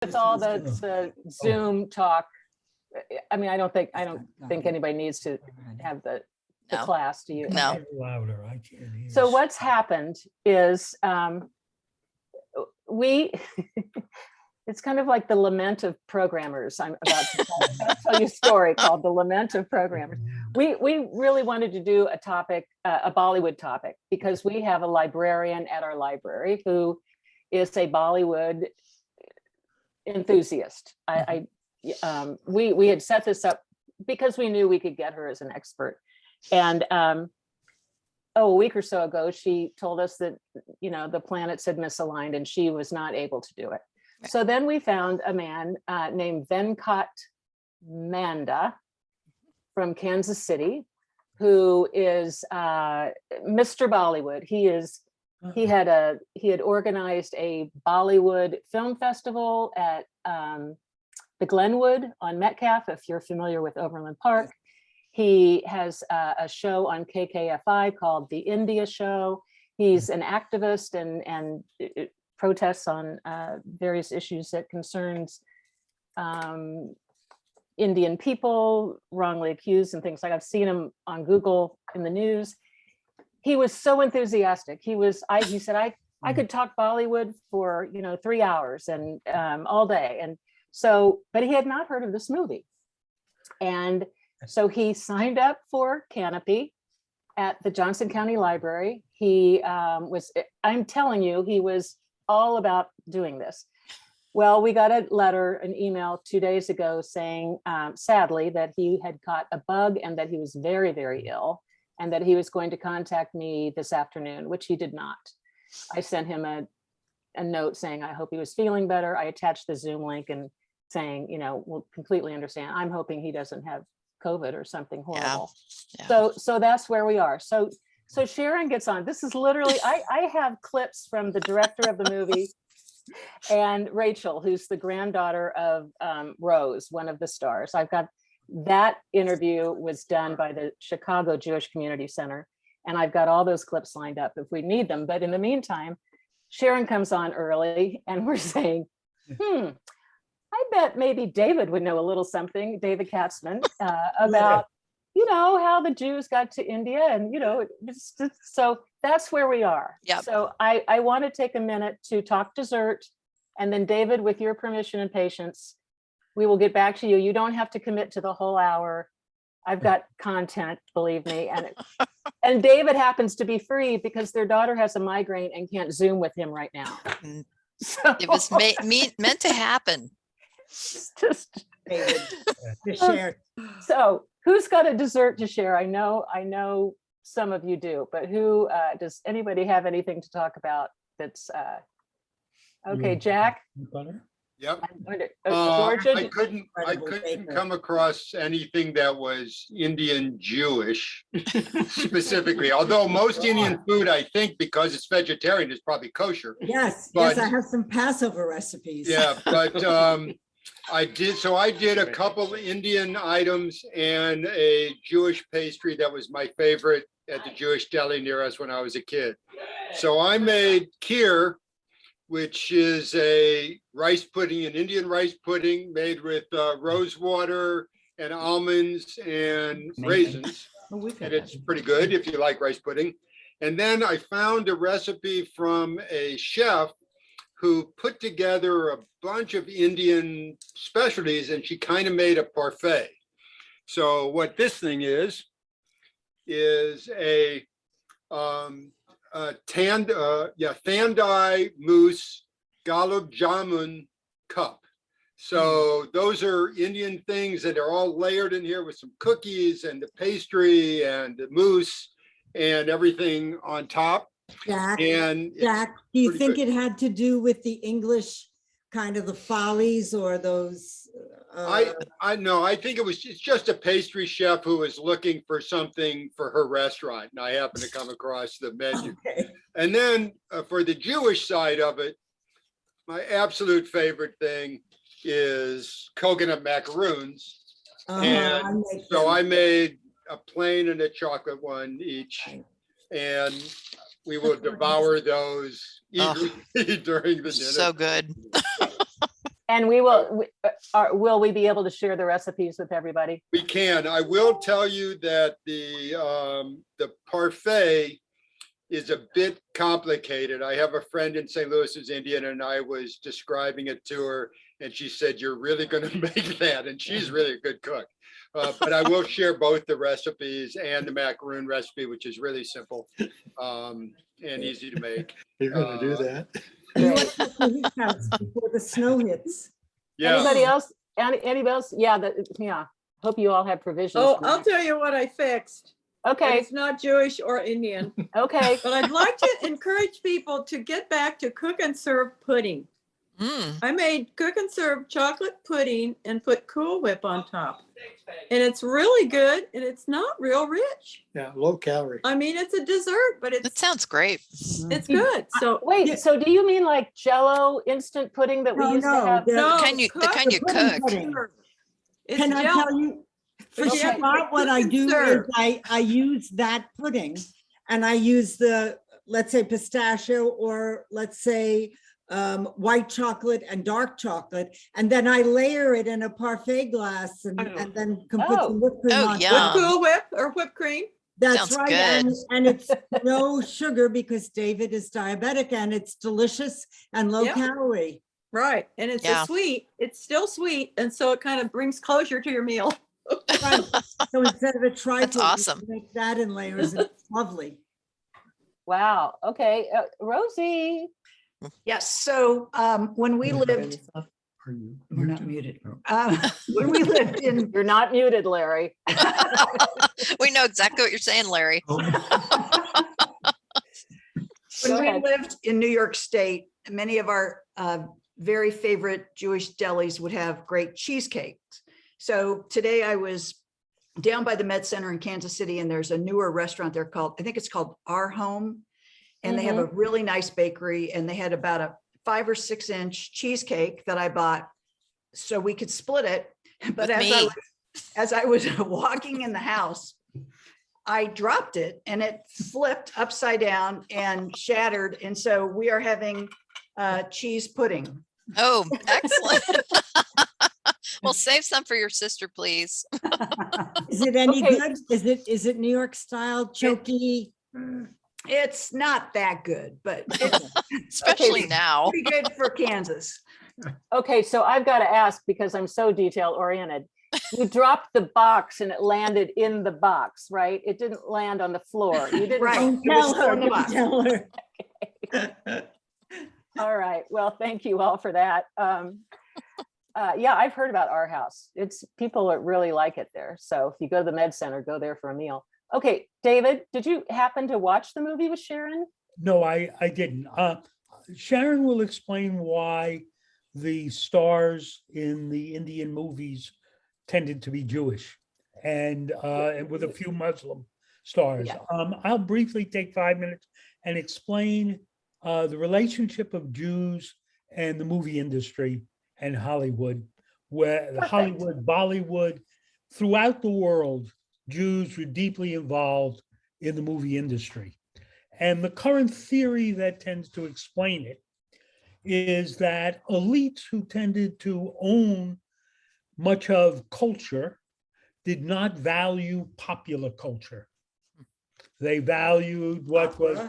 with all the Zoom talk, I mean, I don't think anybody needs to have the No. class, do you? No. Okay. Louder, I can't hear. So what's happened is it's kind of like the lament of programmers. I'm about to tell you a story called The Lament of Programmers. We really wanted to do a topic, a Bollywood topic, because we have a librarian at our library who is a Bollywood enthusiast. We had set this up because we knew we could get her as an expert. And a week or so ago, she told us that, the planets had misaligned and she was not able to do it. Right. So then we found a man named Venkat Manda from Kansas City, who is Mr. Bollywood. He had organized a Bollywood film festival at the Glenwood on Metcalf, if you're familiar with Overland Park. He has a show on KKFI called The India Show. He's an activist and protests on various issues that concerns Indian people wrongly accused and things like. I've seen him on Google in the news. He was so enthusiastic. He said, I could talk Bollywood for 3 hours and all day. And so, but he had not heard of this movie. And so he signed up for Canopy at the Johnson County Library. I'm telling you, he was all about doing this. Well, we got an email 2 days ago saying, sadly, that he had caught a bug and that he was very, very ill and that he was going to contact me this afternoon, which he did not. I sent him a note saying, I hope he was feeling better. I attached the Zoom link and saying, we'll completely understand. I'm hoping he doesn't have COVID or something horrible. Yeah. So that's where we are. So Sharon gets on. This is literally, I have clips from the director of the movie and Rachel, who's the granddaughter of Rose, one of the stars. I've got that interview was done by the Chicago Jewish Community Center. And I've got all those clips lined up if we need them. But in the meantime, Sharon comes on early and we're saying, I bet maybe David would know a little something, David Katzman, about, how the Jews got to India. And, so that's where we are. Yep. So I want to take a minute to talk dessert. And then David, with your permission and patience, we will get back to you. You don't have to commit to the whole hour. I've got content, believe me. And David happens to be free because their daughter has a migraine and can't Zoom with him right now. So It was meant to happen. just David, to share. So who's got a dessert to share? I know some of you do, but who does anybody have anything to talk about that's okay, Jack? Butter? Yep. Georgia, I couldn't come across anything that was Indian Jewish specifically, although most Indian food, I think, because it's vegetarian, is probably kosher. Yes, But- I have some Passover recipes. Yeah, but I did a couple Indian items and a Jewish pastry that was my favorite at the Jewish deli near us when I was a kid. So I made kheer, which is a rice pudding, an Indian rice pudding made with rose water and almonds and raisins. And it's pretty good if you like rice pudding. And then I found a recipe from a chef who put together a bunch of Indian specialties, and she kind of made a parfait. So what this thing is a Thandai mousse gulab jamun cup. So those are Indian things that are all layered in here with some cookies and the pastry and the mousse and everything on top. Jack, And do you pretty think good. it had to do with the English kind of the follies or those? I know. I think it's just a pastry chef who was looking for something for her restaurant, and I happened to come across the menu. Okay. And then for the Jewish side of it, my absolute favorite thing is coconut macaroons. And so I made a plain and a chocolate one each, Right. and we will devour those eagerly during the dinner. So good. And will we be able to share the recipes with everybody? We can. I will tell you that the parfait is a bit complicated. I have a friend in St. Louis who's Indian, and I was describing it to her, and she said, "You're really going to make that," and she's really a good cook. But I will share both the recipes and the macaroon recipe, which is really simple and easy to make. You're gonna do that? You want to get to his house before the snow hits. Yeah. Anybody else? Anybody else? Yeah. Hope you all have provisions. Oh, for I'll that. tell you what I fixed. And Okay. It's not Jewish or Indian, Okay. but I'd like to encourage people to get back to cook and serve pudding. Mm. I made cook and serve chocolate pudding and put Cool Whip on top. And it's really good and it's not real rich. Yeah, low calorie. I mean, it's a dessert, but That it's sounds great. good. So Wait, Yeah. so do you mean like Jello instant pudding that we No, used to no, have? the- no, The kind you pudding cook. pudding. It's Can I Jello. tell you, for Okay. Shabbat, what I do is Serve. I use that pudding and I use the, let's say pistachio, or let's say white chocolate and dark chocolate. And then I layer it in a parfait glass and then can put Oh. some whipped cream Oh, on yum. top. With Cool Whip or whipped cream. That's Sounds right. good. And it's no sugar because David is diabetic, and it's delicious and low Yeah. calorie. Right. And it's Yeah. a sweet, it's still sweet. And so it kind of brings closure to your meal. Right. So instead of a trifle, you awesome. can make that in layers, and it's lovely. Wow. Okay. Rosie. Yes, so when we lived, Are you? we're not muted. When we lived in, You're not muted, Larry. We know exactly what you're saying, Larry. Go when we ahead. lived in New York State, many of our very favorite Jewish delis would have great cheesecakes. So today I was down by the Med Center in Kansas City, and there's a newer restaurant there called, I think it's called Our Home. And they have a really nice bakery, and they had about a 5 or 6 inch cheesecake that I bought so we could split it. But With as me. as I was walking in the house, I dropped it and it flipped upside down and shattered. And so we are having cheese pudding. Oh, excellent. Well, save some for your sister, please. Is it any Okay. good? Is it New York style choky? It's not that good, but it's Especially now. pretty good for Kansas. Okay, so I've got to ask because I'm so detail oriented. You dropped the box and it landed in the box, right? It didn't land on the floor. You didn't. Right. Don't It was tell still her, in the don't box. tell her. All right. Well, thank you all for that. Yeah, I've heard about Our House. People really like it there. So if you go to the Med Center, go there for a meal. Okay, David, did you happen to watch the movie with Sharon? No, I didn't. Sharon will explain why the stars in the Indian movies tended to be Jewish and with a few Muslim stars. Yeah. I'll briefly take 5 minutes and explain the relationship of Jews and the movie industry and Hollywood, where Perfect. Hollywood, Bollywood, throughout the world, Jews were deeply involved in the movie industry. And the current theory that tends to explain it is that elites who tended to own much of culture did not value popular culture. They valued what was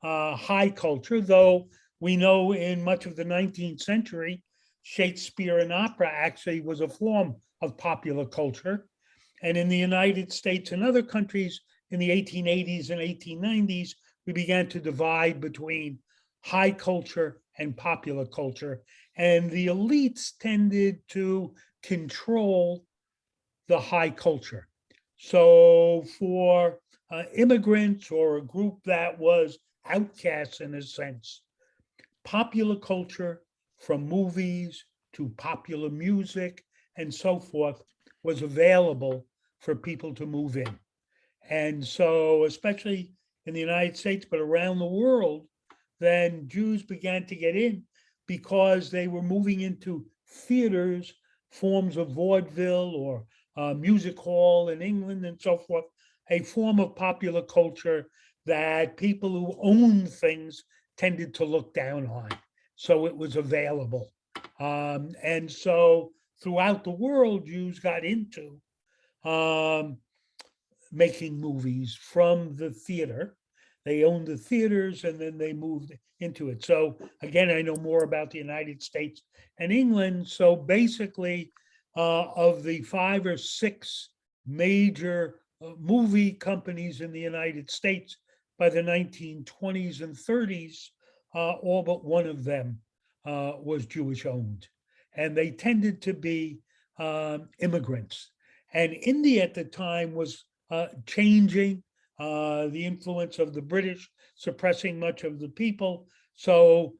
high culture, though we know in much of the 19th century, Shakespeare and opera actually was a form of popular culture. And in the United States and other countries in the 1880s and 1890s, we began to divide between high culture and popular culture. And the elites tended to control the high culture. So for immigrants or a group that was outcasts in a sense, popular culture, from movies to popular music and so forth, was available for people to move in. And so, especially in the United States, but around the world, then Jews began to get in because they were moving into theaters, forms of vaudeville or music hall in England and so forth, a form of popular culture that people who owned things tended to look down on. So it was available. And so throughout the world, Jews got into making movies from the theater. They owned the theaters and then they moved into it. So again, I know more about the United States and England. So basically, of the 5 or 6 major movie companies in the United States by the 1920s and 30s, all but one of them was Jewish owned. And they tended to be immigrants. And India at the time was changing, the influence of the British suppressing much of the people. So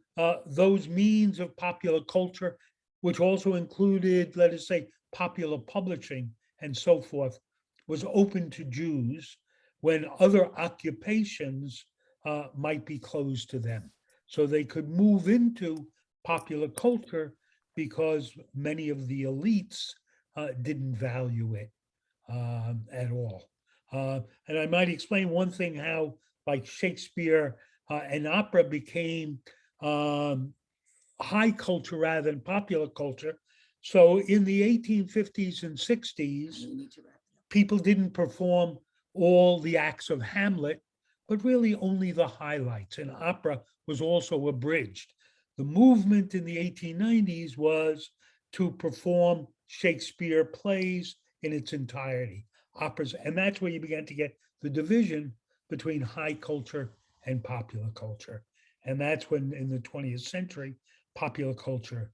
those means of popular culture, which also included, let us say, popular publishing and so forth, was open to Jews when other occupations might be closed to them. So they could move into popular culture because many of the elites didn't value it at all. And I might explain one thing, how like Shakespeare and opera became high culture rather than popular culture. So in the 1850s and 60s, people didn't perform all the acts of Hamlet, but really only the highlights, and opera was also abridged. The movement in the 1890s was to perform Shakespeare plays in its entirety, operas, and that's where you began to get the division between high culture and popular culture. And that's when, in the 20th century, popular culture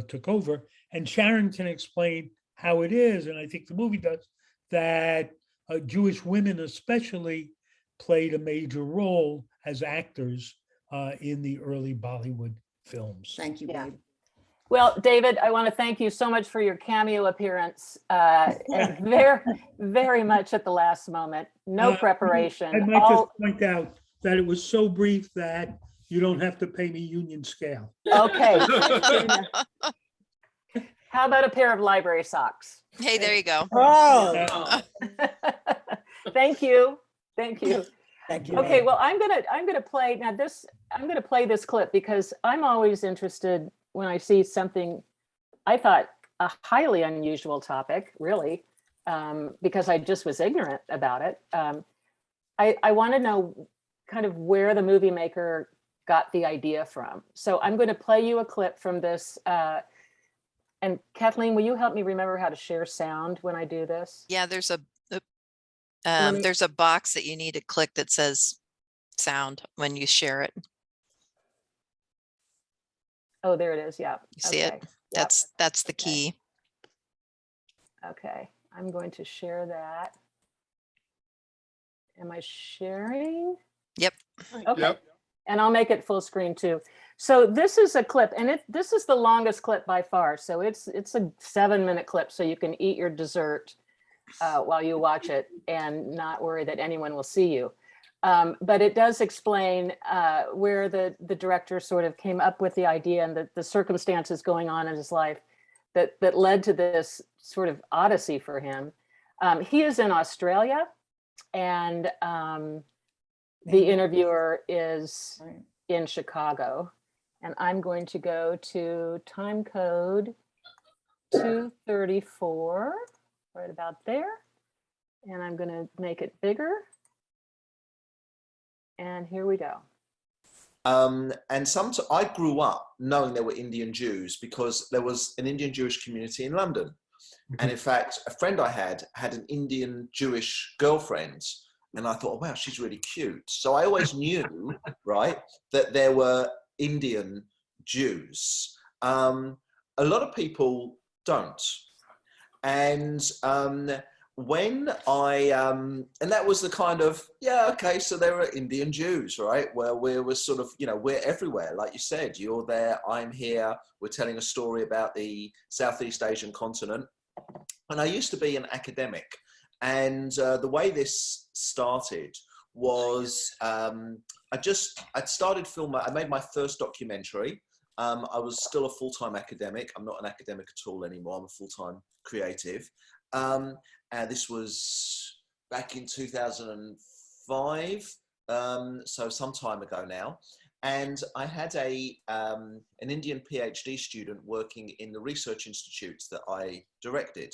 took over. And Sharon can explain how it is, and I think the movie does, that Jewish women especially played a major role as actors in the early Bollywood films. Thank you, Yeah. babe. Well, David, I want to thank you so much for your cameo appearance. And very, very much at the last moment. No preparation. I might just point out that it was so brief that you don't have to pay me union scale. Okay. How about a pair of library socks? Hey, there you go. Oh, Thank you. Thank you. thank you. Okay, well, I'm gonna play now I'm gonna play this clip because I'm always interested when I see something, I thought a highly unusual topic, really, because I just was ignorant about it. I want to know kind of where the movie maker got the idea from. So I'm going to play you a clip from this. And Kathleen, will you help me remember how to share sound when I do this? Yeah, there's a Let me- there's a box that you need to click that says sound when you share it. Oh, there it is. Yeah. You see it? Okay. Yep. That's the Okay. key. Okay, I'm going to share that. Am I sharing? Yep. Okay. Yep. And I'll make it full screen too. So this is a clip, and this is the longest clip by far. So it's a 7-minute clip, so you can eat your dessert while you watch it and not worry that anyone will see you. But it does explain where the director sort of came up with the idea and the circumstances going on in his life that led to this sort of odyssey for him. He is in Australia, and the interviewer is in Chicago. And I'm going to go to time code 234, right about there. And I'm going to make it bigger. And here we go. And I grew up knowing there were Indian Jews because there was an Indian Jewish community in London. And in fact, a friend I had an Indian Jewish girlfriend. And I thought, oh, wow, she's really cute. So I always knew, right, that there were Indian Jews. A lot of people don't. And when and that was the kind of, yeah, okay, so there are Indian Jews, right? Where we're sort of, we're everywhere. Like you said, you're there, I'm here. We're telling a story about the Southeast Asian continent. And I used to be an academic. And the way this started was I'd started filming. I made my first documentary. I was still a full-time academic. I'm not an academic at all anymore. I'm a full-time creative. And this was back in 2005, so some time ago now. And I had an Indian PhD student working in the research institutes that I directed.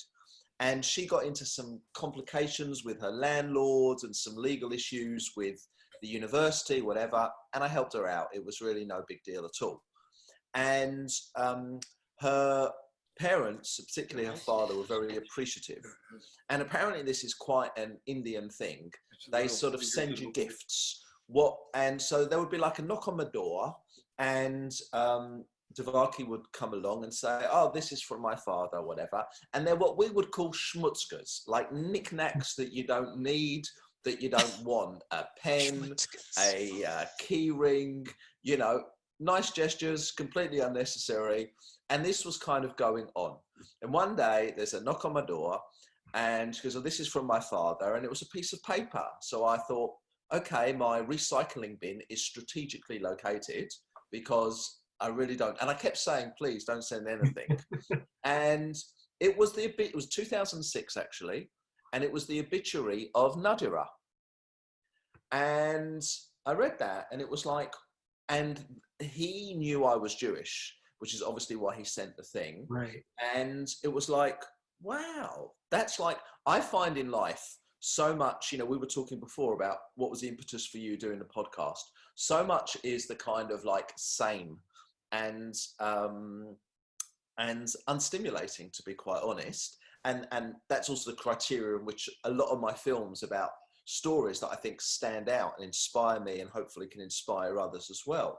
And she got into some complications with her landlords and some legal issues with the university, whatever. And I helped her out. It was really no big deal at all. And her parents, particularly her father, were very appreciative. And apparently this is quite an Indian thing. They sort of send you gifts. And so there would be like a knock on the door, and Devaki would come along and say, oh, this is from my father, or whatever. And they're what we would call schmutzkers, like knickknacks that you don't need, that you don't want. A pen, a key ring, you know, nice gestures, completely unnecessary. And this was kind of going on. And one day there's a knock on my door, and she goes, oh, this is from my father. And it was a piece of paper. So I thought, okay, my recycling bin is strategically located because I really don't. And I kept saying, please don't send anything. And it was 2006 actually. And it was the obituary of Nadira. And I read that, and it was like, and he knew I was Jewish, which is obviously why he sent the thing. Right. And it was like, wow, that's like, I find in life so much, you know, we were talking before about what was the impetus for you doing the podcast. So much is the kind of like same and unstimulating, to be quite honest. And that's also the criteria in which a lot of my films about stories that I think stand out and inspire me, and hopefully can inspire others as well.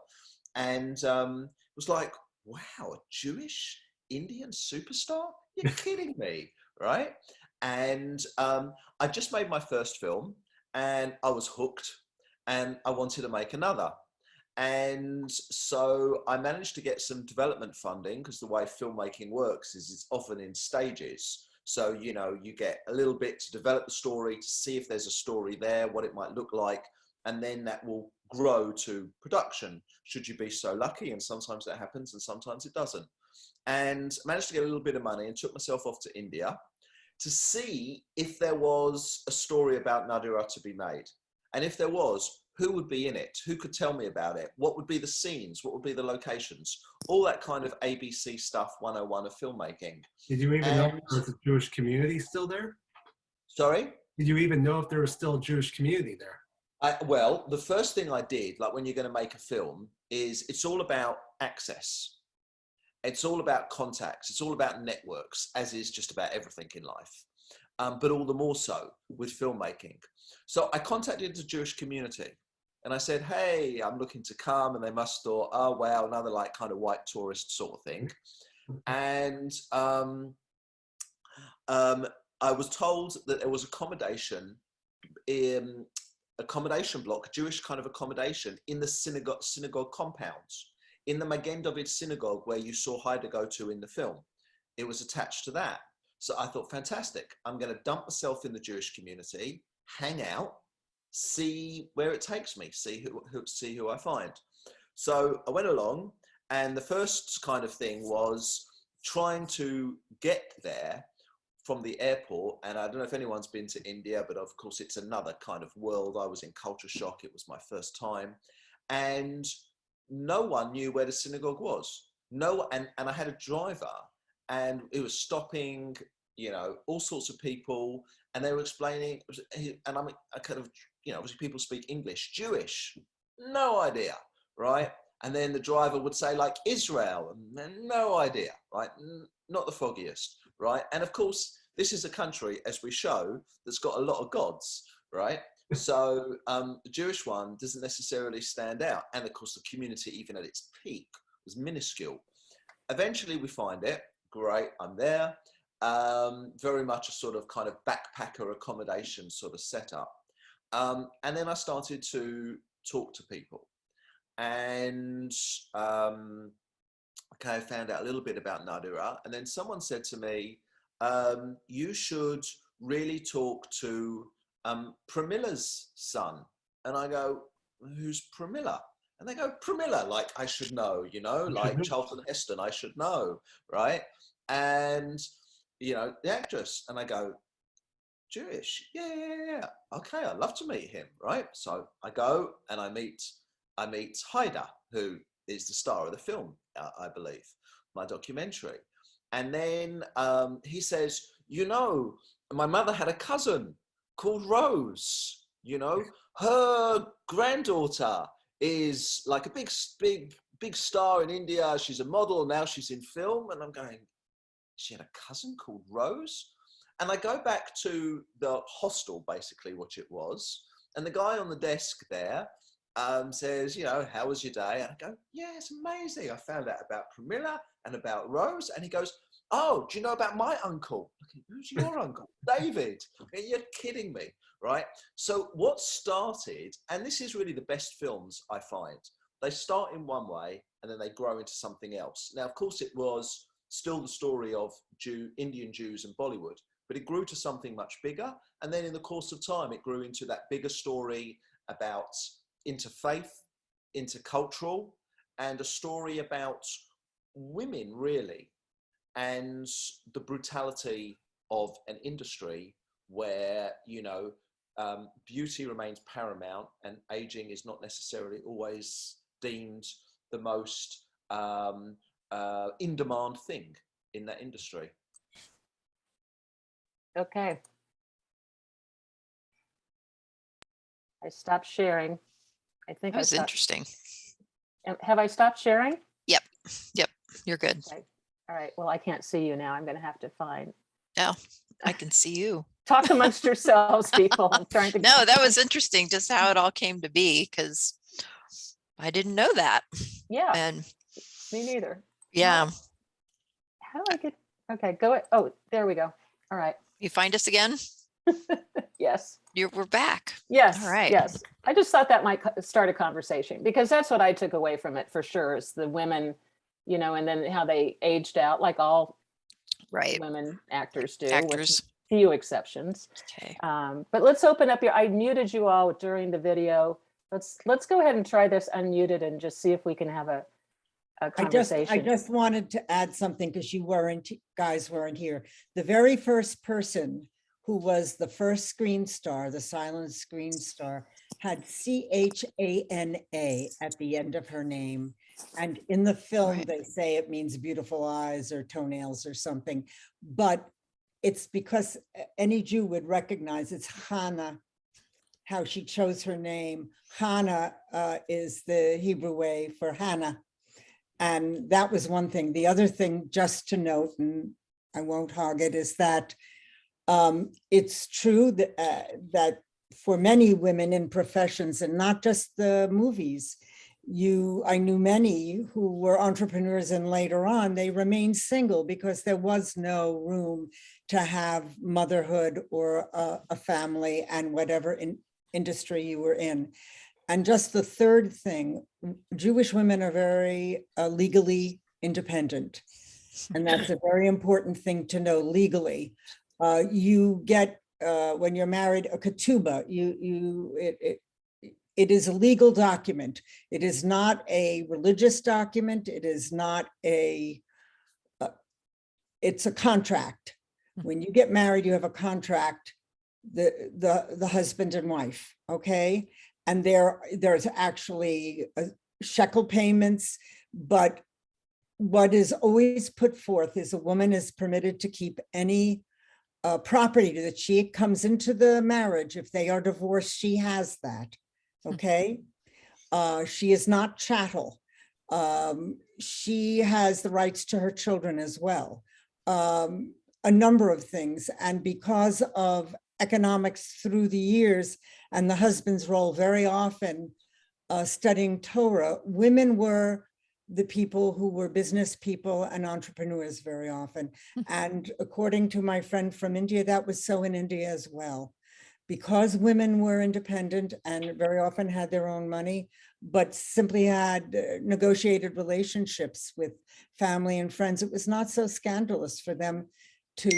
And it was like, wow, a Jewish Indian superstar? You're kidding me, right? And I just made my first film, and I was hooked, and I wanted to make another. And so I managed to get some development funding, because the way filmmaking works is it's often in stages. So, you know, you get a little bit to develop the story, to see if there's a story there, what it might look like, and then that will grow to production, should you be so lucky. And sometimes that happens and sometimes it doesn't. And managed to get a little bit of money and took myself off to India to see if there was a story about Nadira to be made. And if there was, who would be in it? Who could tell me about it? What would be the scenes? What would be the locations? All that kind of ABC stuff, 101 of filmmaking. Did you even know if there was a Jewish community still there? Sorry? Did you even know if there was still a Jewish community there? Well, the first thing I did, like when you're going to make a film, is it's all about access. It's all about contacts. It's all about networks, as is just about everything in life. But all the more so with filmmaking. So I contacted the Jewish community and I said, hey, I'm looking to come. And they must have thought, oh, wow, another like kind of white tourist sort of thing. And I was told that there was accommodation block, Jewish kind of accommodation in the synagogue compounds, in the Magen David synagogue where you saw Haida go to in the film. It was attached to that. So I thought, fantastic, I'm going to dump myself in the Jewish community, hang out, see where it takes me, see who I find. So I went along, and the first kind of thing was trying to get there from the airport. And I don't know if anyone's been to India, but of course it's another kind of world. I was in culture shock. It was my first time. And no one knew where the synagogue was. And I had a driver, and it was stopping, you know, all sorts of people, and they were explaining, and I kind of, you know, obviously people speak English, Jewish, no idea, right? And then the driver would say like Israel, and no idea, right? Not the foggiest, right? And of course, this is a country, as we show, that's got a lot of gods, right? So the Jewish one doesn't necessarily stand out. And of course, the community, even at its peak, was minuscule. Eventually we find it, great, I'm there. Very much a sort of kind of backpacker accommodation sort of setup. And then I started to talk to people. And okay, I found out a little bit about Nadira. And then someone said to me, you should really talk to Pramila's son. And I go, who's Pramila? And they go, Pramila, like I should know, you know, like Charlton Heston, I should know, right? And, you know, the actress. And I go, Jewish? Yeah. Okay, I'd love to meet him, right? So I go and I meet I meet Haida, who is the star of the film, I believe, my documentary. And then he says, you know, my mother had a cousin called Rose, you know, her granddaughter is like a big star in India. She's a model. Now she's in film. And I'm going, she had a cousin called Rose? And I go back to the hostel, basically, what it was. And the guy on the desk there says, you know, how was your day? And I go, yeah, it's amazing. I found out about Pramila and about Rose. And he goes, oh, do you know about my uncle? Who's your uncle? David. You're kidding me, right? So what started, and this is really the best films I find, they start in one way and then they grow into something else. Now, of course, it was still the story of Indian Jews and Bollywood, but it grew to something much bigger. And then in the course of time, it grew into that bigger story about interfaith, intercultural, and a story about women, really, and the brutality of an industry where, you know, beauty remains paramount and aging is not necessarily always deemed the most in-demand thing in that industry. Okay. I stopped sharing. I think That was I stopped. interesting. Have I stopped sharing? Yep, you're good. Okay. All right. Well, I can't see you now. I'm going to have to find. Oh, I can see you. Talk amongst yourselves, people. I'm trying to. No, that was interesting, just how it all came to be, because I didn't know that. Yeah, And me neither. yeah, How do I get? Okay, go. Oh, there we go. All right. you find us again? Yes. We're back. Yes. All right. Yes. I just thought that might start a conversation, because that's what I took away from it for sure, is the women, you know, and then how they aged out, like all Right. women actors do, Actors. with few exceptions. Okay. But let's open up your. I muted you all during the video. Let's go ahead and try this unmuted and just see if we can have a conversation. I just wanted to add something, because guys weren't here. The very first person who was the first screen star, the silent screen star, had CHANA at the end of her name. And in the film, Right. they say it means beautiful eyes or toenails or something, but it's because any Jew would recognize it's Hannah, how she chose her name. Hannah is the Hebrew way for Hannah. And that was one thing. The other thing, just to note, and I won't hog it, is that it's true that, that for many women in professions, and not just the movies, I knew many who were entrepreneurs, and later on they remained single because there was no room to have motherhood or a family and whatever industry you were in. And just the third thing, Jewish women are very legally independent. And that's a very important thing to know legally. You get, when you're married, a ketubah, it is a legal document. It is not a religious document. It is not it's a contract. When you get married, you have a contract, the husband and wife, okay? And there's actually shekel payments, but what is always put forth is a woman is permitted to keep any property that she comes into the marriage. If they are divorced, she has that, okay? She is not chattel. She has the rights to her children as well. A number of things. And because of economics through the years and the husband's role very often studying Torah, women were the people who were business people and entrepreneurs very often. And according to my friend from India, that was so in India as well. Because women were independent and very often had their own money, but simply had negotiated relationships with family and friends, it was not so scandalous for them to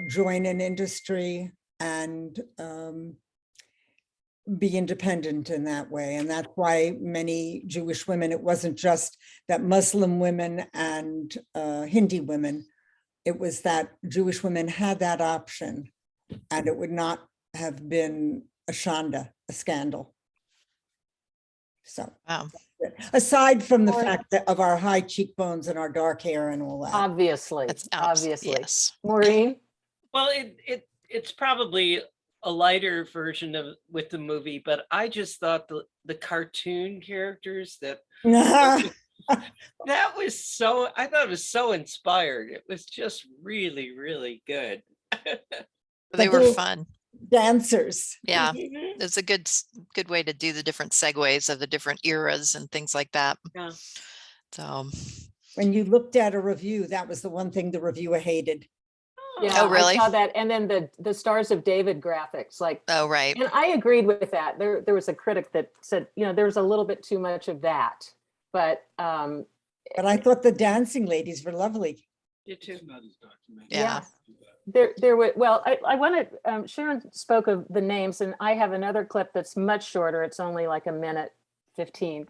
join an industry and be independent in that way. And that's why many Jewish women, it wasn't just that Muslim women and Hindi women, it was that Jewish women had that option, and it would not have been a shanda, a scandal. So Wow. aside from the Or- fact that of our high cheekbones and our dark hair and all that. Obviously, That's obviously. yes. Maureen? Well, it's probably a lighter version of with the movie, but I just thought the cartoon characters that was so, I thought it was so inspired. It was just really, really good. They But were they're fun. dancers. Yeah. Mhm. It's a good way to do the different segues of the different eras and things like that. Yeah. So, When you looked at a review, that was the one thing the reviewer hated. Yeah, Oh, really? I saw that. And then the Stars of David graphics, like, oh, right. and I agreed with that. There was a critic that said, there was a little bit too much of that. But But I thought the dancing ladies were lovely. You too. Yeah. there were, well, I wanted, Sharon spoke of the names, and I have another clip that's much shorter. It's only like 1:15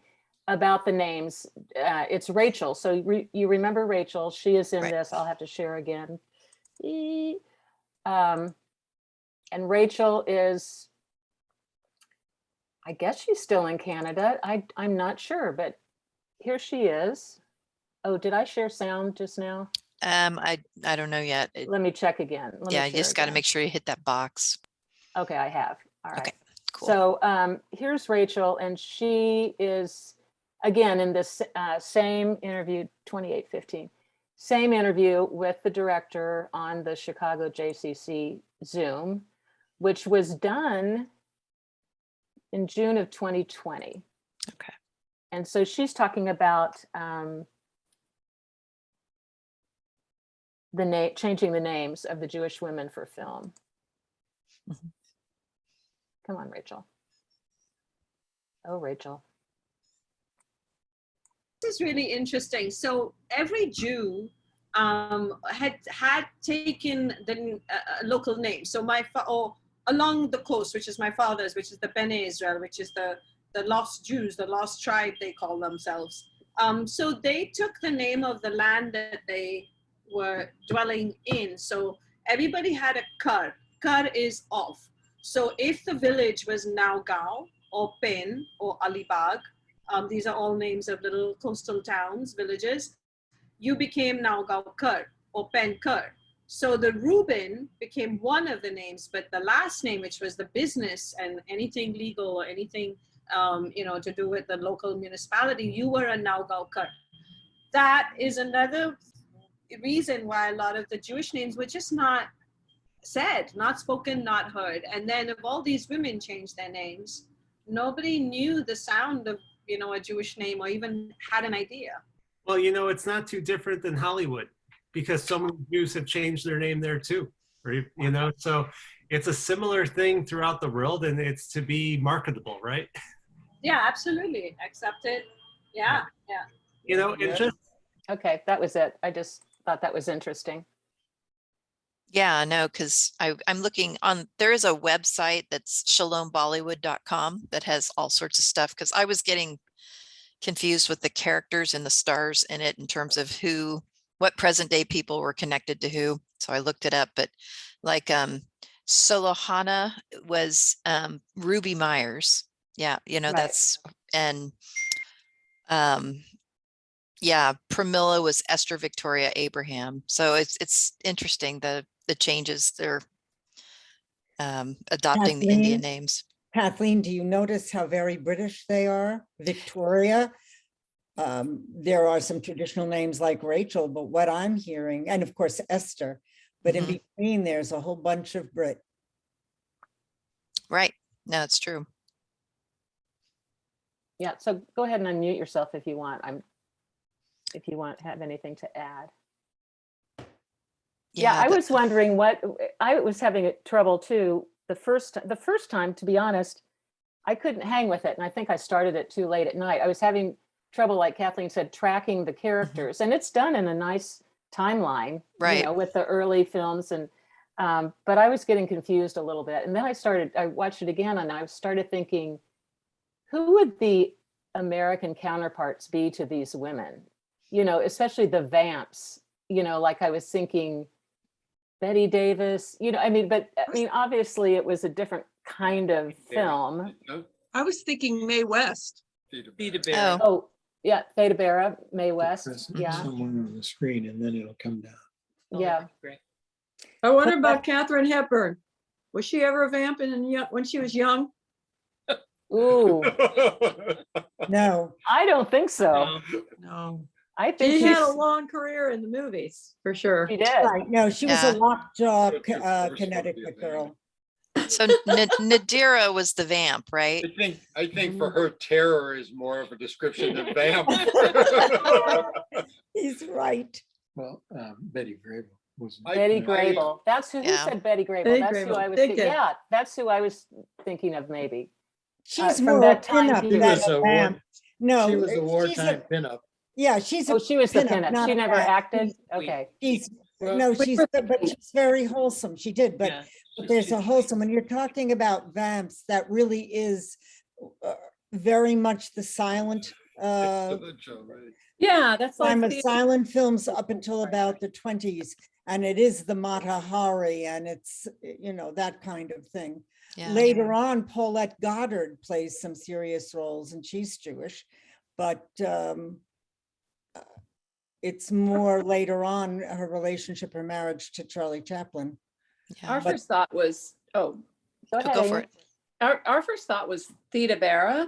about the names. It's Rachel. So you remember Rachel? She is in Right. this. I'll have to share again. And Rachel is, I guess she's still in Canada. I'm not sure, but here she is. Oh, did I share sound just now? I don't know yet. Let me check again. Let me Yeah, you share just got to again. make sure you hit that box. Okay, I have. All right. Okay, cool. So here's Rachel, and she is, again, in this same interview, 28:15, same interview with the director on the Chicago JCC Zoom, which was done in June of 2020. Okay. And so she's talking about changing the names of the Jewish women for film. Mhm. Come on, Rachel. Oh, Rachel. This is really interesting. So every Jew had taken the local name. So along the coast, which is my father's, which is the Bene Israel, which is the lost Jews, the lost tribe they call themselves. So they took the name of the land that they were dwelling in. So everybody had a kar. Kar is of. So if the village was Naugao or Pen or Alibag, these are all names of little coastal towns, villages, you became Naugao Kar or Pen Kar. So the Reuben became one of the names, but the last name, which was the business and anything legal or anything to do with the local municipality, you were a Naugao Kar. That is another reason why a lot of the Jewish names were just not said, not spoken, not heard. And then if all these women changed their names, nobody knew the sound of a Jewish name or even had an idea. Well, it's not too different than Hollywood because so many Jews have changed their name there too. Right? So it's a similar thing throughout the world, and it's to be marketable, right? Yeah, absolutely. Accepted. Yeah. It just Okay, that was it. I just thought that was interesting. Yeah, no, because I'm looking on, there is a website that's shalombollywood.com that has all sorts of stuff, because I was getting confused with the characters and the stars in it in terms of what present day people were connected to who. So I looked it up, but like Solohana was Ruby Myers. Yeah, Right. that's, and yeah, Pramila was Esther Victoria Abraham. So it's interesting the changes they're adopting the Indian names. Kathleen, do you notice how very British they are? Victoria. There are some traditional names like Rachel, but what I'm hearing, and of course Esther, but in between there's a whole bunch of Brit. Right. No, it's true. Yeah, so go ahead and unmute yourself if you want. If you have anything to add. Yeah, I was wondering what I was having trouble too. The first time, to be honest, I couldn't hang with it, and I think I started it too late at night. I was having trouble, like Kathleen said, tracking the characters, and it's done in a nice timeline, right, with the early films, and but I was getting confused a little bit, and then I watched it again, and I started thinking, who would the American counterparts be to these women? Especially the Vamps. Like I was thinking Betty Davis. But obviously it was a different kind of film. I was thinking Mae West. Theta Bara. Oh, Oh, yeah, Theta Bara, Mae West, Press yeah, somewhere on the screen and then it'll come down. Oh, yeah. that's great. I wonder about Kathryn Hepburn. Was she ever a vamp when she was young? Ooh, No, I don't think so. No. No. I think She had a she's, long career in the movies, for sure. she did. right, no, she was a Yeah. lockjaw But you're forced to be a Connecticut girl. so Nadira was the vamp, right? I think for her, terror is more of a description than vamp. He's right. Well, Betty Grable was. Betty Grable. That's who Yeah. said Betty Grable. Betty That's who Grable. I was Big thinking. hit. Yeah, that's who I was thinking of maybe. She's from more that a time pinup period. than She was a a vamp. No, She was a she's wartime pinup. yeah, she's Oh, a she was the pinup, pinup. not She a never vamp. acted? Okay. She's, Well, no, Wait, she's, but she's very wholesome. She did, but Yeah. there's a wholesome, when you're talking about vamps, that really is very much the silent, Yeah, that's like time of the- silent films up until about the 20s. And it is the Mata Hari and it's, you know, that kind of thing. Yeah. Later on, Paulette Goddard plays some serious roles and she's Jewish, but it's more later on, her relationship, her marriage to Charlie Chaplin. Yeah. Our first thought was, Go Oh, ahead. go Amy. for it. our first thought was Theta Bara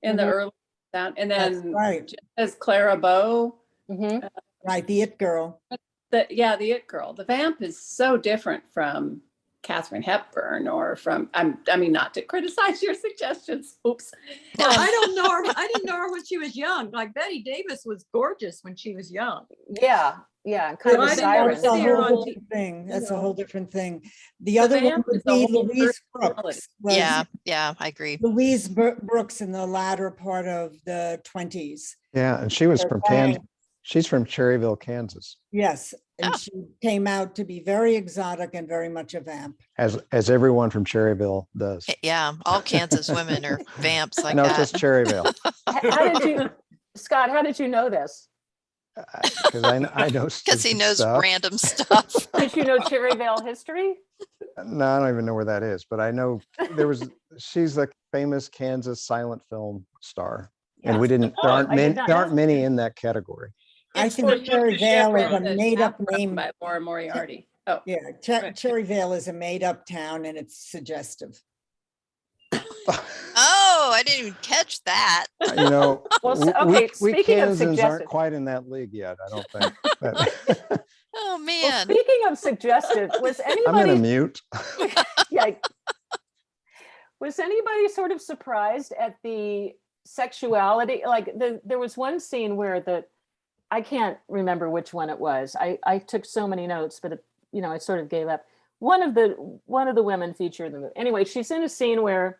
in the Mhm. early, and That's then right, as Clara Bow, Mhm. right, the It Girl. the It Girl. The vamp is so different from Kathryn Hepburn or from, I mean, not to criticize your suggestions. Oops. Well, I don't know her. I didn't know her when she was young. Like Betty Davis was gorgeous when she was young. Yeah, yeah, kind of I a didn't know That's siren. a see her whole on different thing. you That's a know. whole different thing. The other one vamp would is a be whole Louise personality. Brooks. was Yeah, yeah, I agree. Louise Brooks in the latter part of the 20s. Yeah, and she was Her from bang. Kansas. She's from Cherryville, Kansas, Yes, and Oh. she came out to be very exotic and very much a vamp. as everyone from Cherryville does. Yeah, all Kansas women are vamps like No, that. just Cherryville, How did you, Scott, how did you know this? because I know Because he stupid knows stuff. random stuff. Did you know Cherryvale history? No, I don't even know where that is, but I know she's a famous Kansas silent film star, and we didn't. There Oh, aren't I did many. not There know. aren't many in that category. I It's think from Cherry Vale is a the made-up Chaperone name. by Laura Moriarty. Oh, Yeah, Right. Cherry Vale is a made-up town and it's suggestive. Oh, I didn't even catch that. You know, Well, so- we okay, speaking of Kansans aren't suggestive. quite in that league yet. I don't think. But- Oh, Well, man. speaking of suggestive, was I'm gonna anybody, mute. yeah, was anybody sort of surprised at the sexuality? Like there was one scene where I can't remember which one it was. I took so many notes, but I sort of gave up. One of the women featured in the movie. Anyway, she's in a scene where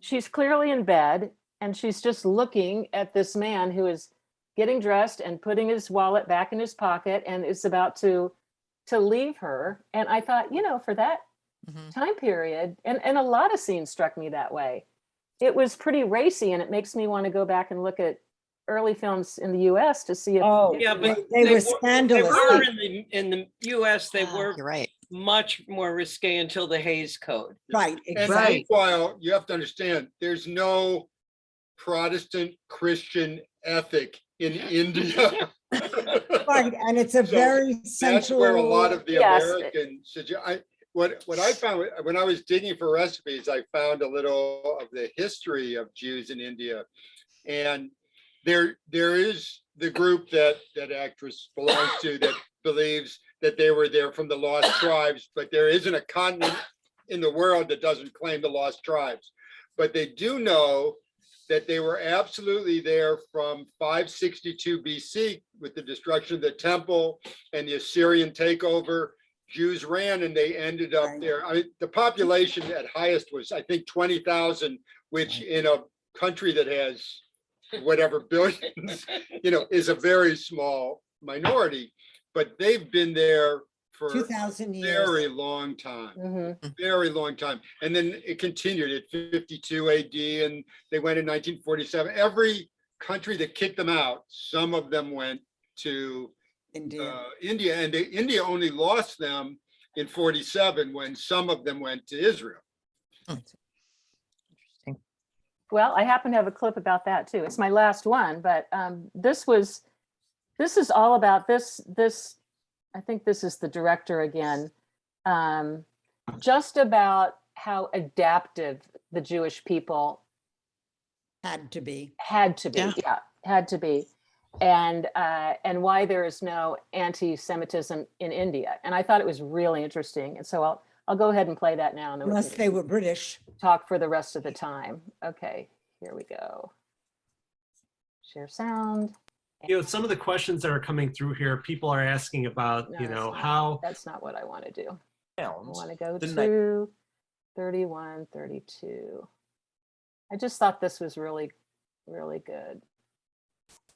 she's clearly in bed and she's just looking at this man who is getting dressed and putting his wallet back in his pocket and is about to leave her. And I thought, for that Mhm. time period, and a lot of scenes struck me that way. It was pretty racy, and it makes me want to go back and look at early films in the US to see if Oh, Yeah, but they were They scandalous. were in the US, they Ah, were You're right. much more risque until the Hays Code. Right, And exactly. meanwhile, you have to understand, there's no Protestant Christian ethic in India. Right, and it's a So very That's sensual. where a lot of the Yes. American, what I found when I was digging for recipes, I found a little of the history of Jews in India. And there is the group that actress belongs to that believes that they were there from the lost tribes, but there isn't a continent in the world that doesn't claim the lost tribes. But they do know that they were absolutely there from 562 BC with the destruction of the temple and the Assyrian takeover. Jews ran and they ended up there. The population at highest was, I think, 20,000, which in a country that has whatever billions, is a very small minority. But they've been there for 2,000 a years. very long time. Mhm. Very long time. And then it continued at 52 AD and they went in 1947. Every country that kicked them out, some of them went to India. India, and India only lost them in 47 when some of them went to Israel. Well, I happen to have a clip about that too. It's my last one, but this is all about this. I think this is the director again, just about how adaptive the Jewish people Had to be. Yeah. Had to be, and why there is no anti-Semitism in India. And I thought it was really interesting. And so I'll go ahead and play that now. And then we Unless can they were British. talk for the rest of the time. Okay, here we go. Share sound. You know, some of the questions that are coming through here, people are asking about, No, you know, it's not. how That's not what I want to do. I Sounds want to go the to 31, 32. I just thought this was really, really good.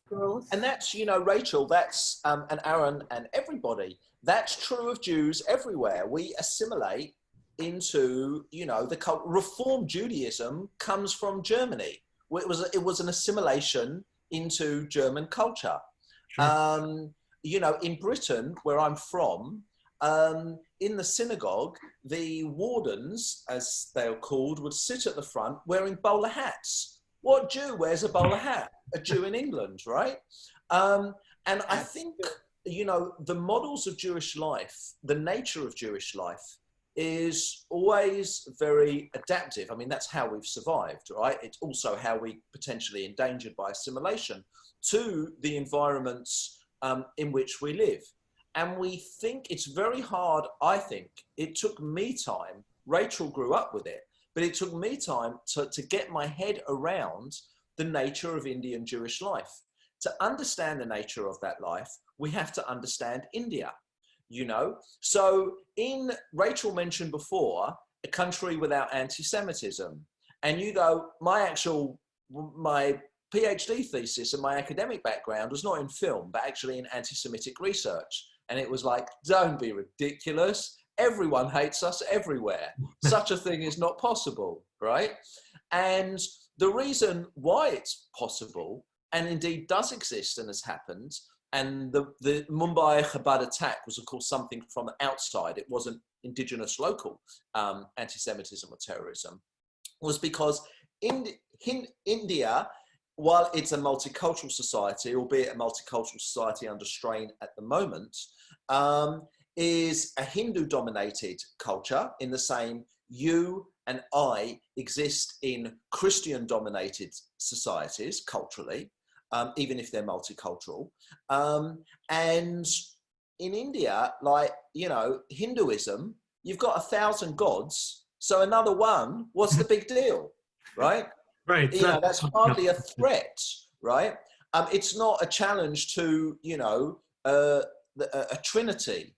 Growth. And that's, you know, Rachel, that's, and Aaron and everybody, that's true of Jews everywhere. We assimilate into, you know, the cult. Reform Judaism comes from Germany. It was an assimilation into German culture. Sure. You know, in Britain, where I'm from, in the synagogue, the wardens, as they are called, would sit at the front wearing bowler hats. What Jew wears a bowler hat? A Jew in England, right? And I think, you know, the models of Jewish life, the nature of Jewish life is always very adaptive. I mean, that's how we've survived, right? It's also how we potentially endangered by assimilation to the environments in which we live. And we think it's very hard, I think. It took me time. Rachel grew up with it, but it took me time to get my head around the nature of Indian Jewish life. To understand the nature of that life, we have to understand India, you know? So Rachel mentioned before, a country without anti-Semitism. And you go, my PhD thesis and my academic background was not in film, but actually in anti-Semitic research. And it was like, don't be ridiculous. Everyone hates us everywhere. Such a thing is not possible, right? And the reason why it's possible, and indeed does exist and has happened, and the Mumbai Chabad attack was, of course, something from outside. It wasn't indigenous local anti-Semitism or terrorism, was because India, while it's a multicultural society, albeit a multicultural society under strain at the moment, is a Hindu-dominated culture in the same you and I exist in Christian-dominated societies culturally, even if they're multicultural. And in India, like, you know, Hinduism, you've got 1,000 gods, so another one, what's the big deal, right? Right. You know, that's hardly a threat, right? It's not a challenge to, you know, a trinity.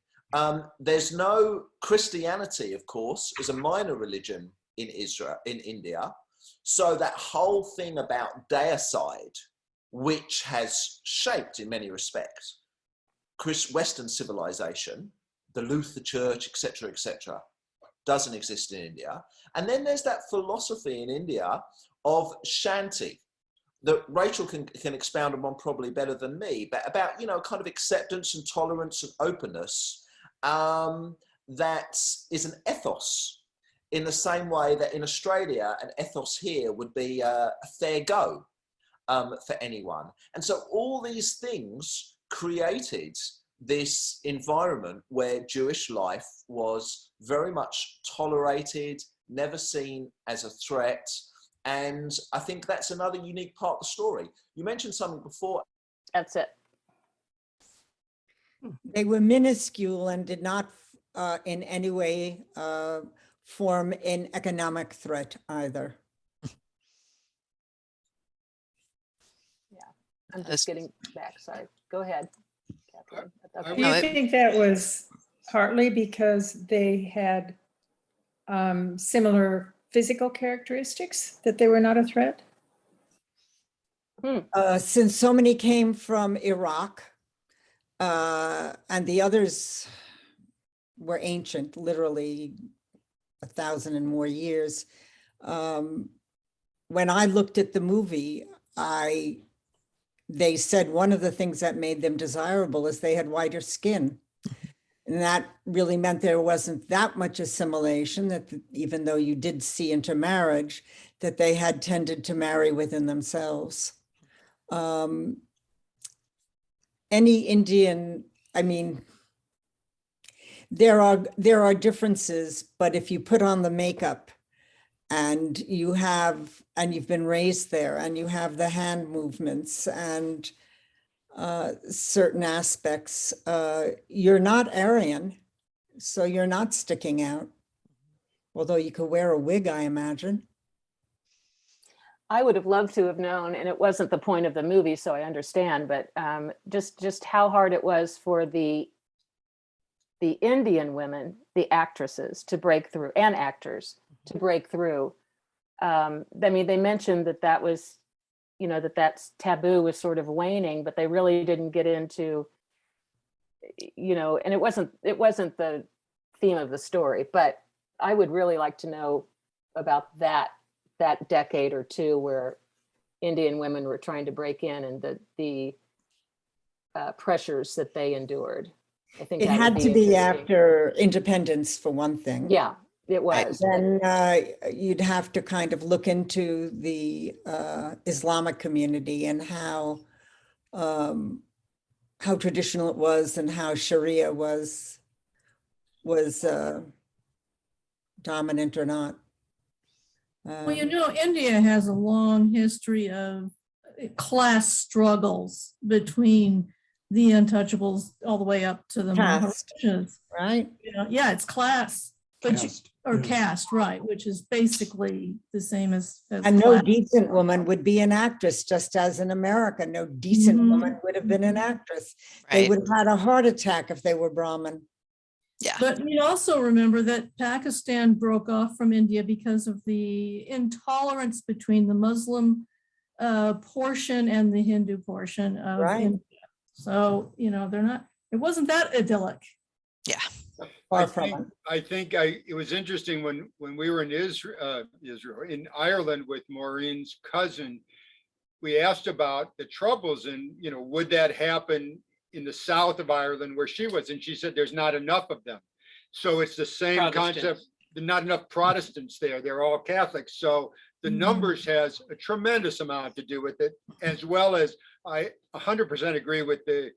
There's no Christianity, of course, is a minor religion in India. So that whole thing about deicide, which has shaped in many respects Western civilization, the Luther Church, etc., doesn't exist in India. And then there's that philosophy in India of Shanti that Rachel can expound upon probably better than me, but about, you know, kind of acceptance and tolerance and openness. That is an ethos, in the same way that in Australia, an ethos here would be a fair go for anyone. And so all these things created this environment where Jewish life was very much tolerated, never seen as a threat. And I think that's another unique part of the story. You mentioned something before. That's it. They were minuscule and did not in any way form an economic threat either. Yeah, I'm just getting back. Sorry. Go ahead, Kathryn. I Do you No, think that was partly because they had similar physical characteristics, that they were not a threat? Since so many came from Iraq, and the others were ancient, literally 1,000 and more years. When I looked at the movie, they said one of the things that made them desirable is they had whiter skin. And that really meant there wasn't that much assimilation, that even though you did see intermarriage, that they had tended to marry within themselves. Any Indian, I mean, there are differences, but if you put on the makeup and you've been raised there and you have the hand movements and certain aspects, you're not Aryan, so you're not sticking out. Although you could wear a wig, I imagine. I would have loved to have known, and it wasn't the point of the movie, so I understand, but just how hard it was for the Indian women, the actresses, to break through, and actors to break through. I mean, they mentioned that was, you know, that's taboo was sort of waning, but they really didn't get into, you know, and it wasn't the theme of the story, but I would really like to know about that decade or two where Indian women were trying to break in, and the pressures that they endured. I think It had to be after independence, for one thing. Yeah, it was. Then you'd have to kind of look into the Islamic community and how traditional it was and how Sharia was dominant or not. Well, you know, India has a long history of class struggles between the untouchables all the way up to the Maharoons, right? You know, yeah, it's class, but caste, right? Which is basically the same as and no decent woman would be an actress, just as in America, no decent woman would have been an actress. They would have had a heart attack if they were Brahmin. Yeah. But we also remember that Pakistan broke off from India because of the intolerance between the Muslim portion and the Hindu portion of India. So, you know, it wasn't that idyllic. Yeah. I think it was interesting when we were in Israel, in Ireland with Maureen's cousin, we asked about the troubles and, you know, would that happen in the south of Ireland where she was? And she said, there's not enough of them. So it's the same concept. There's not enough Protestants there. They're all Catholics. So the numbers has a tremendous amount to do with it, as well as I 100% agree with the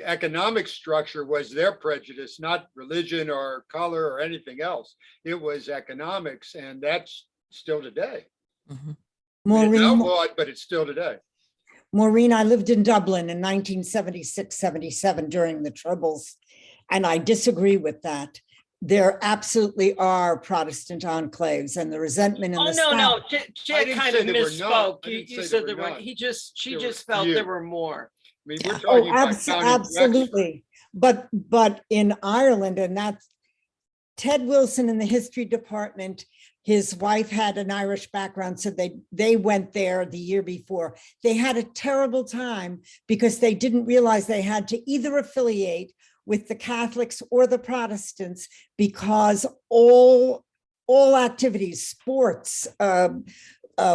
economic structure was their prejudice, not religion or color or anything else. It was economics, and that's still today. Maureen, it's outlawed, but it's still today. Maureen, I lived in Dublin in 1976-77 during the Troubles, and I disagree with that. There absolutely are Protestant enclaves, and the resentment in the South. No, Jay kind of misspoke. You said there were. She just felt there were more. I mean, we're talking about absolutely. But in Ireland, and that's Ted Wilson in the history department, his wife had an Irish background, so they went there the year before. They had a terrible time because they didn't realize they had to either affiliate with the Catholics or the Protestants, because all activities, sports,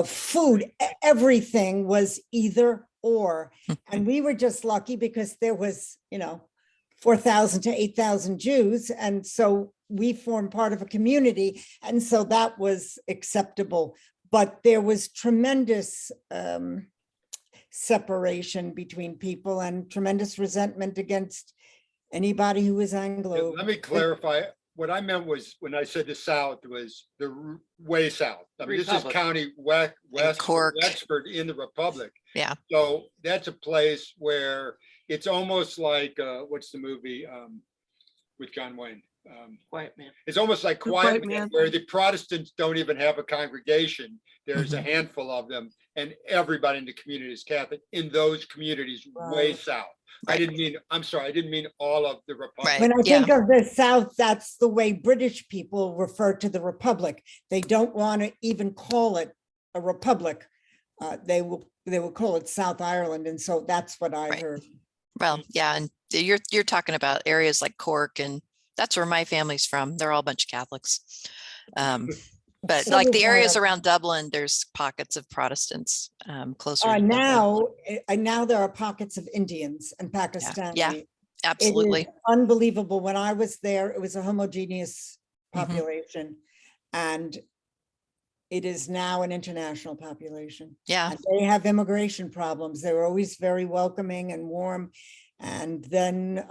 food, everything was either or. And we were just lucky because there was, 4,000 to 8,000 Jews. And so we formed part of a community. And so that was acceptable. But there was tremendous separation between people and tremendous resentment against anybody who was Anglo. Let me clarify. What I meant was, when I said the South, was the way South. I mean, this is County Wexford in the Republic. Yeah. So that's a place where it's almost like, what's the movie with John Wayne? Quiet Man. It's almost like Quiet Man, where the Protestants don't even have a congregation. There's a handful of them, and everybody in the community is Catholic in those communities way south. I didn't mean all of the Republic. When I think of the South, that's the way British people refer to the Republic. They don't want to even call it a republic. They will call it South Ireland, and so that's what I heard. Well, yeah, and you're talking about areas like Cork, and that's where my family's from. They're all a bunch of Catholics. But like the areas around Dublin, there's pockets of Protestants closer. Now there are pockets of Indians and Pakistanis. Yeah, Absolutely. Unbelievable. When I was there, it was a homogeneous Mhm. population. And it is now an international population. Yeah. And they have immigration problems. They were always very welcoming and warm. And then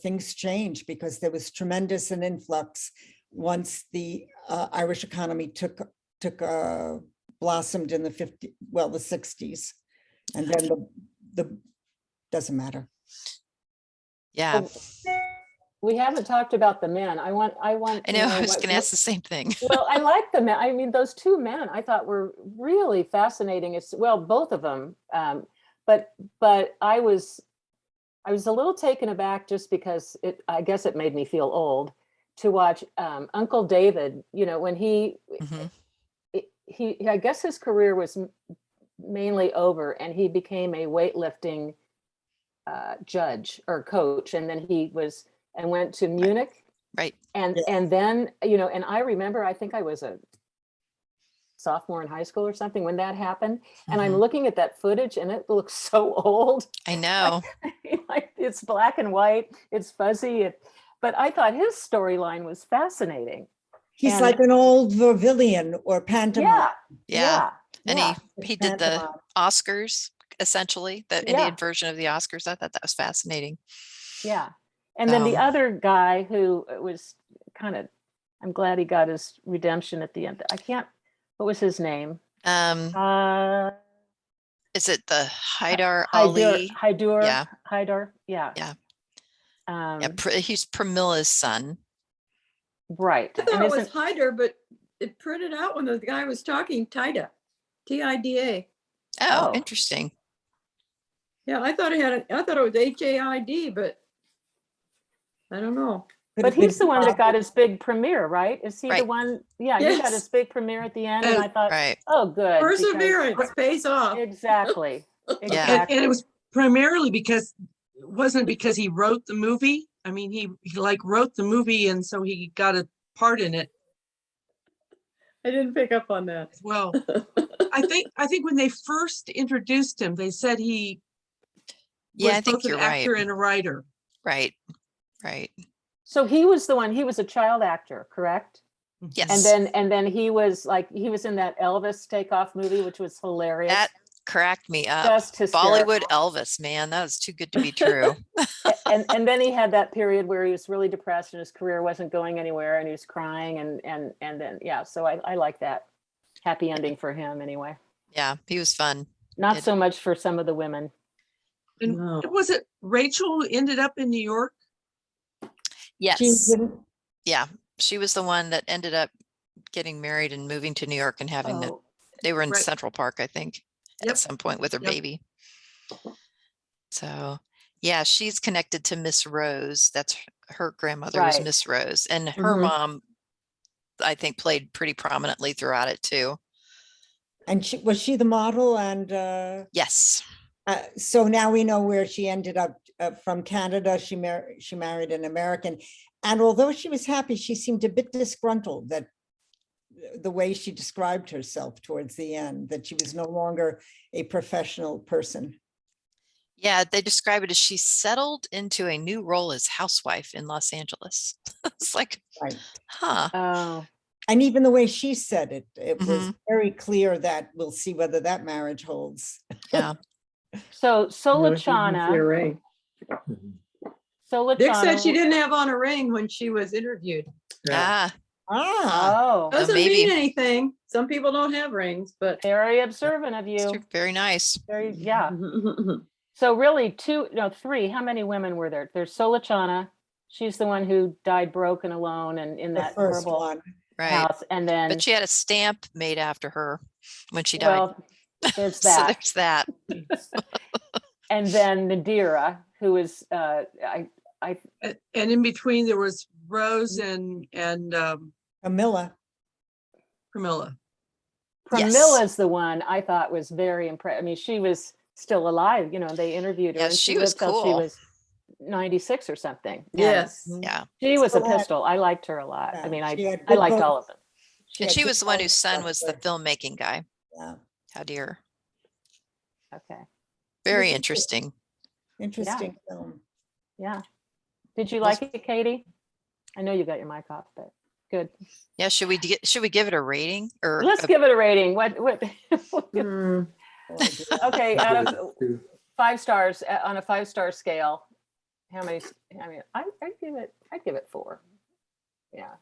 things changed because there was tremendous an influx once the Irish economy took blossomed in the the 60s. And then the doesn't matter. Yeah. We haven't talked about the men. I want I to know. I was what- going to ask the same thing. Well, I like the men. I mean, those two men I thought were really fascinating. It's well, both of them. But I was a little taken aback just because I guess it made me feel old to watch Uncle David. You know, when he Mhm. I guess his career was mainly over, and he became a weightlifting judge or coach, and then he went to Munich. Right. And then, you know, and I remember, I think I was a sophomore in high school or something when that happened. And I'm Mhm. looking at that footage and it looks so old. I know. Like it's black and white, it's fuzzy. But I thought his storyline was fascinating. He's And- like an old vaudevillian or pantomime. Yeah. Yeah. And yeah. he did the Pantomime. Oscars, essentially, the Yeah. Indian version of the Oscars. I thought that was fascinating. Yeah. And then the Um, other guy who was I'm glad he got his redemption at the end. What was his name? Is it the Haidar Ali? Haidar. Yeah. Haidar. Yeah. Yeah. Yeah. He's Pramila's son. Right. I thought And it was isn't- Hyder, but it printed out when the guy was talking, Tida, T-I-D-A. Oh, Oh. interesting. Yeah, I thought it was H-A-I-D, but I don't know. But he's the one that got his big premiere, right? Is he the Right. one? Yeah, he got Yes. his big premiere at the end, and I thought, Right. oh, good. because- Perseverance pays off. Exactly. Yeah. Exactly. And it was primarily because, it wasn't because he wrote the movie. I mean, he like wrote the movie and so he got a part in it I didn't pick up on that. as well. I think when they first introduced him, they said he Yeah, was I think both an you're actor right. and a writer. Right. Right. So he was a child actor, correct? Yes. And then he was in that Elvis Takeoff movie, which was hilarious. That cracked me up. Just hysterical. Bollywood Elvis, man, that was too good to be true. and then he had that period where he was really depressed and his career wasn't going anywhere and he was crying and then so I like that happy ending for him anyway. Yeah, he was fun. Not so much for some of the women. And No. was it Rachel who ended up in New York? Yes. Yeah, she was the one that ended up getting married and moving to New York and having Oh, they were in right. Central Park, I think, Yep. at some point with her Yep. baby. So yeah, she's connected to Miss Rose. That's her grandmother was Right. Miss Rose. And her Mhm. mom, I think, played pretty prominently throughout it too. And was she the model? And Yes. so now we know where she ended up from Canada. She married an American. And although she was happy, she seemed a bit disgruntled that the way she described herself towards the end, that she was no longer a professional person. Yeah, they describe it as she settled into a new role as housewife in Los Angeles. It's like, Right. huh. Oh, And even the way she said it, it was Mhm. very clear that we'll see whether that marriage holds. Yeah. so You're Solachana. right. Solachana. Dick said she didn't have on a ring when she was interviewed. Ah, Ah, Oh, Doesn't maybe. mean anything. Some people don't have rings, but very observant of it's you. very nice. Very, yeah. So really three, how many women were there? There's Solachana. She's the one who died broken alone and in the that first horrible one. Right. house. And then, But she had a stamp made after her when she died. well, there's So that. there's that. And then Nadira, who is, And in between there was Rose and Camilla. Pramila. Pramilla's the one I thought was very impressive. I mean, she was still alive, they interviewed her. Yeah, and she was lived till she cool. was 96 or something. And yes. Yeah. She was a Still had- pistol. I liked her a lot. I Yeah, mean, she had I good liked bones. all of them. And had she good was the one bones whose son was the structure. filmmaking guy. Yeah, How dear. Okay. Very was a- interesting. interesting film. Yeah. Did you like it, Katie? I know you got your mic off, but good. Yeah, should we give it a rating or Let's give it a rating. What? Hmm. Okay, out of 5 stars on a 5-star scale, how many? I mean, I'd give it 4. Yeah,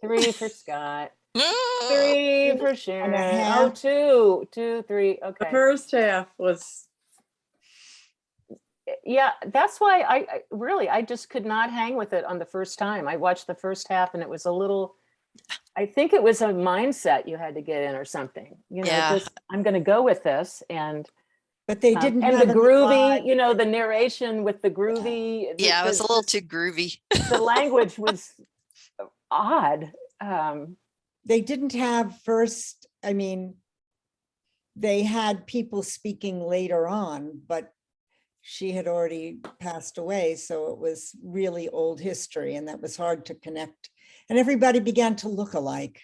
3 for Scott, 3 for Sharon. Oh, 2, 3. The Okay. first half was Yeah, that's why I really, I just could not hang with it on the first time. I watched the first half and it was a little, I think it was a mindset you had to get in or something, you know, Yeah. just, I'm going to go with this. And But they didn't and have the any groovy, vibe. you know, the narration with the groovy. Yeah, it was a little too groovy. The language was odd. They didn't have first, I mean, they had people speaking later on, but she had already passed away. So it was really old history and that was hard to connect. And everybody began to look alike.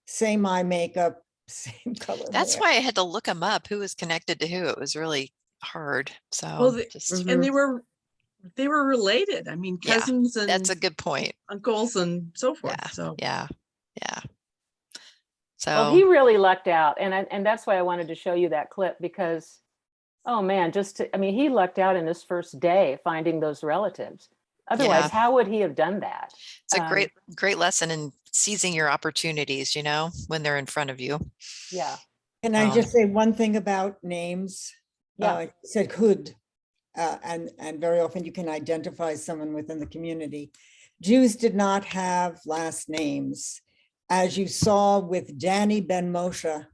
Same eye makeup, same color. That's hair. why I had to look them up. Who was connected to who? It was really hard. So Well, just and they were related. I mean, yeah, cousins and that's a good point. uncles and so forth. Yeah. So Yeah. So Well, he really lucked out. And that's why I wanted to show you that clip because, oh man, I mean, he lucked out in his first day finding those relatives. Otherwise, Yeah. how would he have done that? it's a great lesson in seizing your opportunities, you know, when they're in front of you. Yeah. Can I just say one thing about names? Yeah. You said hood, and very often you can identify someone within the community. Jews did not have last names. As you saw with Danny Ben Moshe,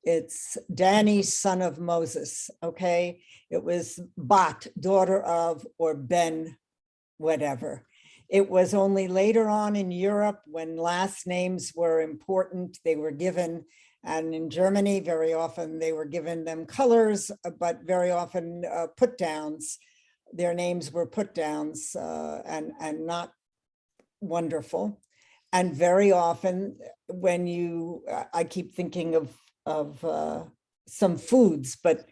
it's Danny, son of Moses, okay? It was Bat, daughter of, or Ben, whatever. It was only later on in Europe when last names were important, they were given. And in Germany, very often they were given them colors, but very often put downs. Their names were put downs and not wonderful. And very often when I keep thinking of some foods, but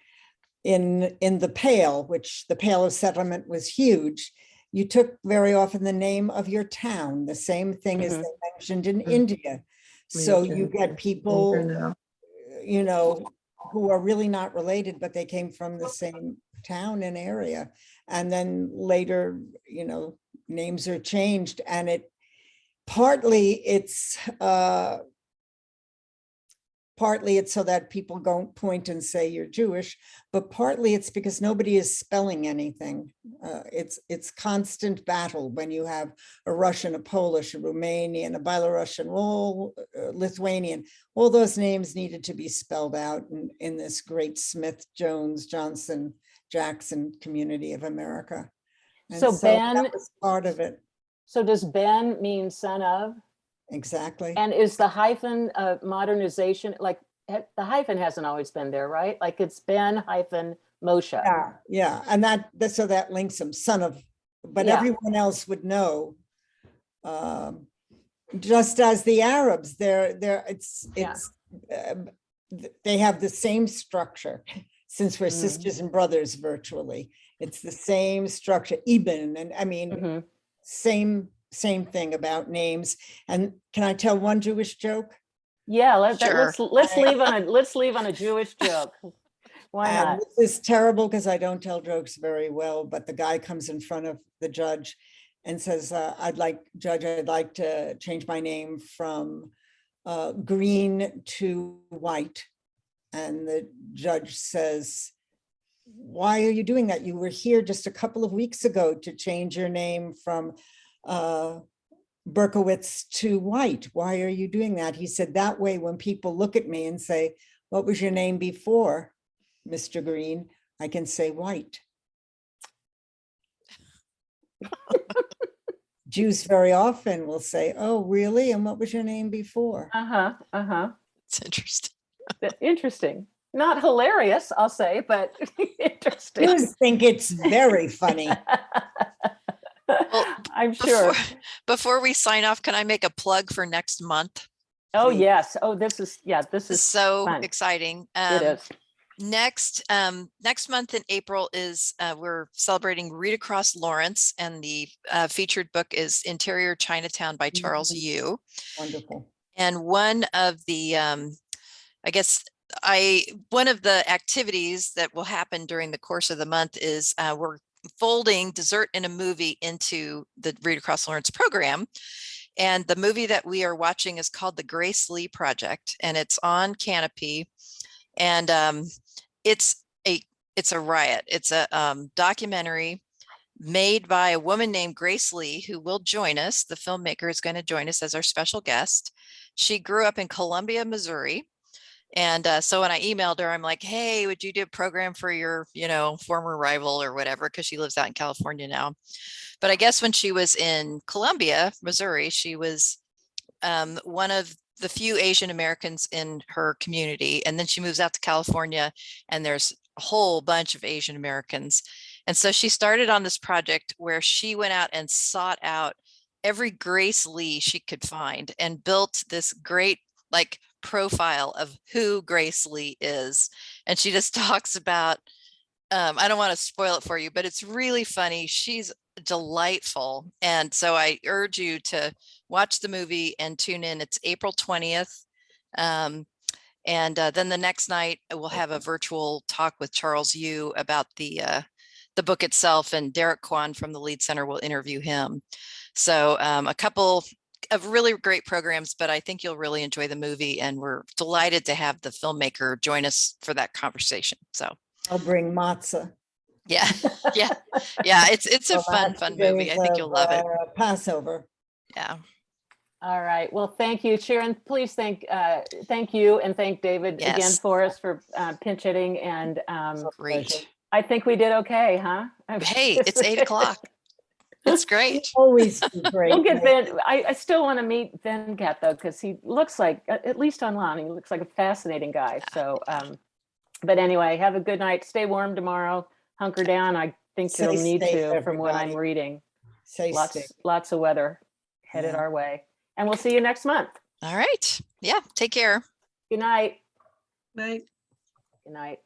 in the Pale, which the Pale of Settlement was huge, you took very often the name of your town, the same thing as they mentioned in India. So you get people, you know, who are really not related, but they came from the same town and area. And then later, you know, names are changed and partly it's so that people don't point and say you're Jewish, but partly it's because nobody is spelling anything. It's constant battle when you have a Russian, a Polish, a Romanian, a Belarusian, all Lithuanian, all those names needed to be spelled out in this great Smith, Jones, Johnson, Jackson community of America. And so Ben, that was part of it. So does Ben mean son of? Exactly. And is the hyphen modernization, like the hyphen hasn't always been there, right? Like it's Ben hyphen Moshe. Yeah. And so that links him, son of, but Yeah. everyone else would know. Just as the Arabs, they have the same structure since we're sisters and brothers virtually. It's the same structure, Ibn, and I mean, same thing about names. And can I tell one Jewish joke? Yeah, let's leave on a Jewish joke. Why not? This is terrible because I don't tell jokes very well, but the guy comes in front of the judge and says, I'd like to change my name from green to white. And the judge says, why are you doing that? You were here just a couple of weeks ago to change your name from Berkowitz to white. Why are you doing that? He said, that way, when people look at me and say, what was your name before, Mr. Green? I can say white. Jews very often will say, oh, really? And what was your name before? It's interesting. Interesting. Not hilarious, I'll say, but interesting. Jews think it's very funny. Well, I'm sure. Before we sign off, can I make a plug for next month? Oh, yes. Oh, this is so fun. exciting. It is. Next month in April is we're celebrating Read Across Lawrence, and the featured book is Interior Chinatown by Charles Yu. Wonderful. And one of the one of the activities that will happen during the course of the month is we're folding Dessert in a Movie into the Read Across Lawrence program. And the movie that we are watching is called The Grace Lee Project, and it's on Canopy. And it's a riot. It's a documentary made by a woman named Grace Lee, who will join us. The filmmaker is going to join us as our special guest. She grew up in Columbia, Missouri. And so when I emailed her, I'm like, hey, would you do a program for your, former rival or whatever? Because she lives out in California now. But I guess when she was in Columbia, Missouri, she was one of the few Asian Americans in her community. And then she moves out to California, and there's a whole bunch of Asian Americans. And so she started on this project where she went out and sought out every Grace Lee she could find and built this great profile of who Grace Lee is. And she just talks about, I don't want to spoil it for you, but it's really funny. She's delightful. And so I urge you to watch the movie and tune in. It's April 20th. And then the next night we'll have a virtual talk with Charles Yu about the book itself, and Derek Kwan from the Lead Center will interview him. So a couple of really great programs, but I think you'll really enjoy the movie, and we're delighted to have the filmmaker join us for that conversation. So I'll bring matzah. Yeah. It's a fun movie. I think you'll love it. Passover. Yeah. All right. Well, thank you, Sharon. Please thank you and thank David again for us for pinch hitting. And great. I think we did okay, huh? Hey, it's 8 o'clock. It's great. Always great. We'll get Vin. I still want to meet Venkat though, because he looks like, at least online, he looks like a fascinating guy. So, but anyway, have a good night. Stay warm tomorrow. Hunker down. I think you'll need to, from what I'm reading. Lots of weather headed our way. And we'll see you next month. All right. Yeah. Take care. Good night. Night. Good night.